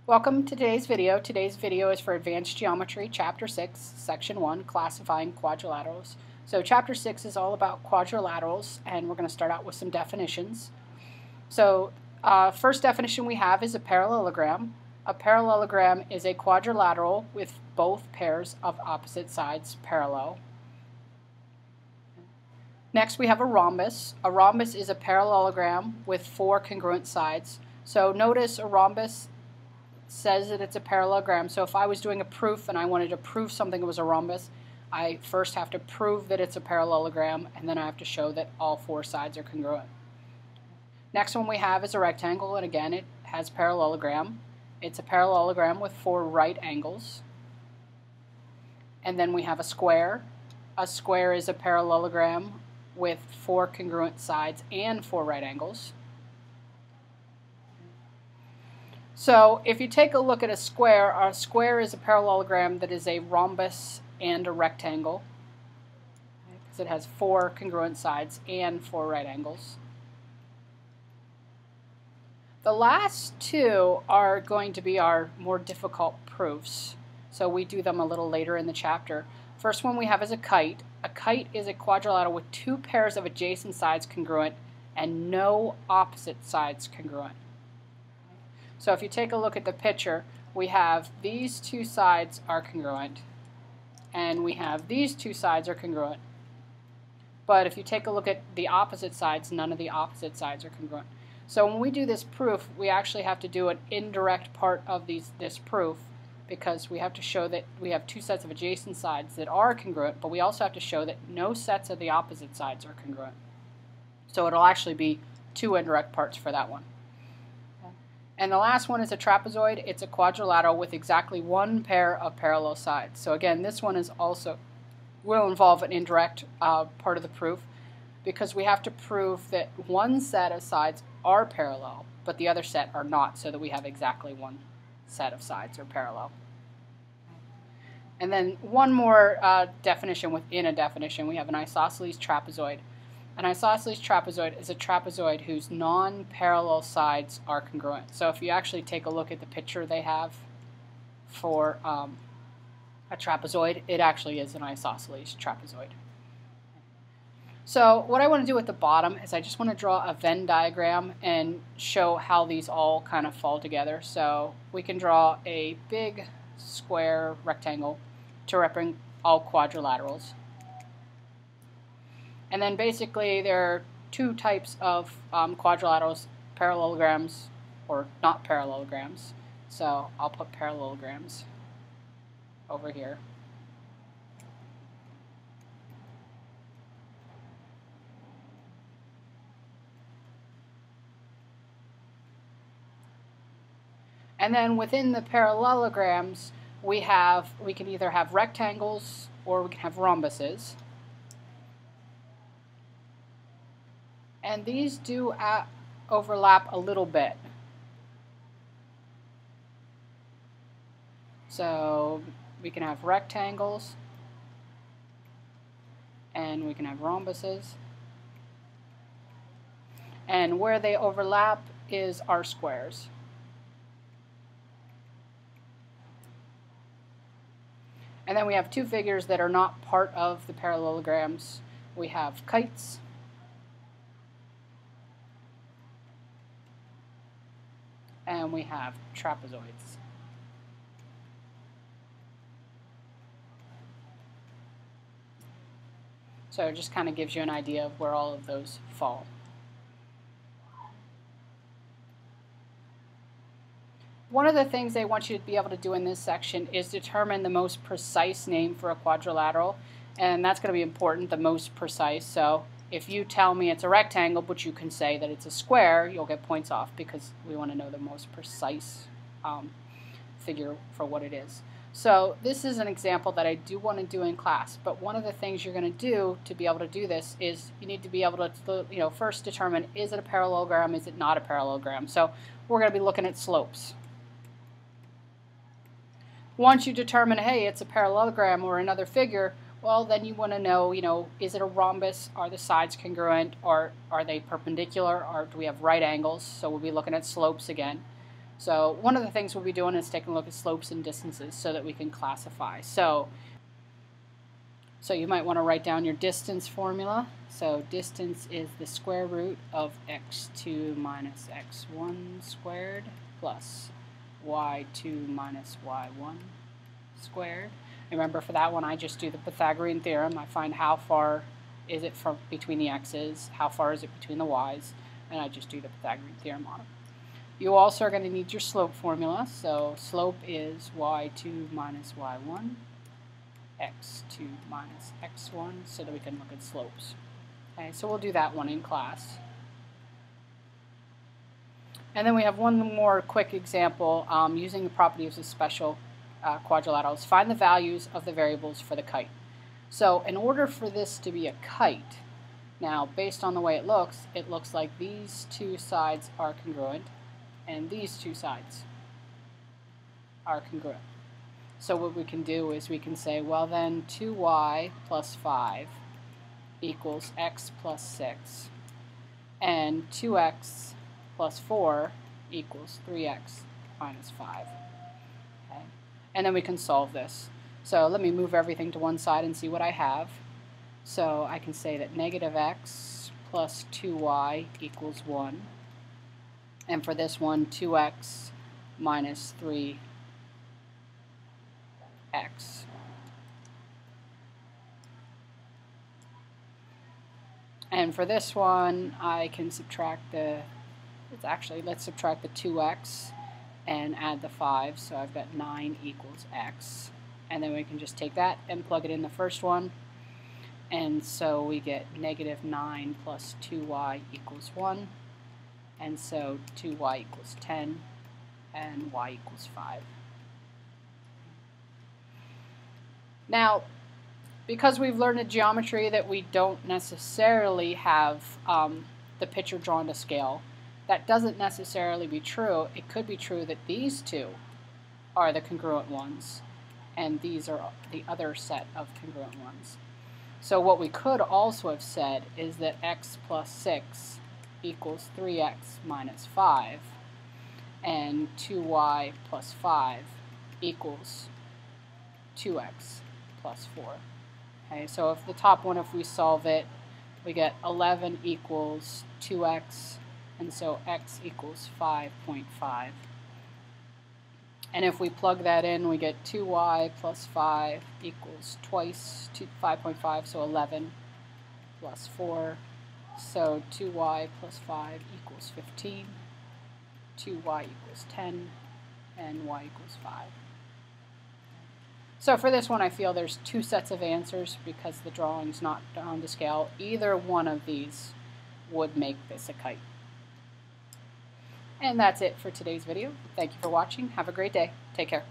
Welcome to today's video. Today's video is for Advanced Geometry, Chapter 6, Section 1, Classifying Quadrilaterals. So Chapter 6 is all about quadrilaterals, and we're going to start out with some definitions. So first definition we have is a parallelogram. A parallelogram is a quadrilateral with both pairs of opposite sides parallel. Next we have a rhombus. A rhombus is a parallelogram with four congruent sides. So notice a rhombus says that it's a parallelogram. So if I was doing a proof and I wanted to prove something was a rhombus, I first have to prove that it's a parallelogram, and then I have to show that all four sides are congruent. Next one we have is a rectangle, and again it has parallelogram. It's a parallelogram with four right angles. And then we have a square. A square is a parallelogram with four congruent sides and four right angles. So if you take a look at a square is a parallelogram that is a rhombus and a rectangle, because it has four congruent sides and four right angles. The last two are going to be our more difficult proofs, so we do them a little later in the chapter. First one we have is a kite. A kite is a quadrilateral with two pairs of adjacent sides congruent and no opposite sides congruent. So if you take a look at the picture, we have these two sides are congruent, and we have these two sides are congruent. But if you take a look at the opposite sides, none of the opposite sides are congruent. So when we do this proof, we actually have to do an indirect part of this proof, because we have to show that we have two sets of adjacent sides that are congruent, but we also have to show that no sets of the opposite sides are congruent. So it'll actually be two indirect parts for that one. And the last one is a trapezoid. It's a quadrilateral with exactly one pair of parallel sides. So again, this one is also will involve an indirect part of the proof, because we have to prove that one set of sides are parallel, but the other set are not, so that we have exactly one set of sides are parallel. And then one more definition within a definition. We have an isosceles trapezoid. An isosceles trapezoid is a trapezoid whose non-parallel sides are congruent. So if you actually take a look at the picture they have for a trapezoid, it actually is an isosceles trapezoid. So what I want to do at the bottom is I just want to draw a Venn diagram and show how these all kind of fall together. So we can draw a big square rectangle to represent all quadrilaterals. And then basically there are two types of quadrilaterals, parallelograms or not parallelograms. So I'll put parallelograms over here. And then within the parallelograms we can either have rectangles or we can have rhombuses. And these do overlap a little bit. So we can have rectangles and we can have rhombuses. And where they overlap is our squares. And then we have two figures that are not part of the parallelograms. We have kites and we have trapezoids. So it just kind of gives you an idea of where all of those fall. One of the things they want you to be able to do in this section is determine the most precise name for a quadrilateral, and that's going to be important, the most precise. So if you tell me it's a rectangle, but you can say that it's a square, you'll get points off, because we want to know the most precise figure for what it is. So this is an example that I do want to do in class, but one of the things you're going to do to be able to do this is you need to be able to first determine, is it a parallelogram, is it not a parallelogram? So we're going to be looking at slopes. Once you determine, hey, it's a parallelogram or another figure, well, then you want to know, is it a rhombus? Are the sides congruent? Or are they perpendicular? Or do we have right angles? So we'll be looking at slopes again. So one of the things we'll be doing is taking a look at slopes and distances so that we can classify. So you might want to write down your distance formula. So distance is the square root of x2 minus x1 squared plus y2 minus y1 squared. Remember, for that one I just do the Pythagorean theorem. I find how far is it from between the x's, how far is it between the y's, and I just do the Pythagorean theorem on it. You also are going to need your slope formula. So slope is y2 minus y1, x2 minus x1, so that we can look at slopes. Okay, so we'll do that one in class. And then we have one more quick example using the properties of special quadrilaterals. Find the values of the variables for the kite. So in order for this to be a kite, now based on the way it looks like these two sides are congruent and these two sides are congruent. So what we can do is we can say, well then 2y plus 5 equals x plus 6, and 2x plus 4 equals 3x minus 5. Okay? And then we can solve this. So let me move everything to one side and see what I have. So I can say that negative x plus 2y equals 1. And for this one, 2x minus 3x. And for this one, I can subtract let's subtract the 2x and add the 5. So I've got 9 equals x. And then we can just take that and plug it in the first one. And so we get negative 9 plus 2y equals 1. And so 2y equals 10 and y equals 5. Now, because we've learned in geometry that we don't necessarily have the picture drawn to scale, that doesn't necessarily be true. It could be true that these two are the congruent ones, and these are the other set of congruent ones. So what we could also have said is that x plus 6 equals 3x minus 5, and 2y plus 5 equals 2x plus 4. Okay, so if the top one, if we solve it, we get 11 equals 2x, and so x equals 5.5. And if we plug that in, we get 2y plus 5 equals twice 5.5, so 11 plus 4. So 2y plus 5 equals 15, 2y equals 10, and y equals 5. So for this one, I feel there's two sets of answers because the drawing's not on to scale. Either one of these would make this a kite. And that's it for today's video. Thank you for watching. Have a great day. Take care.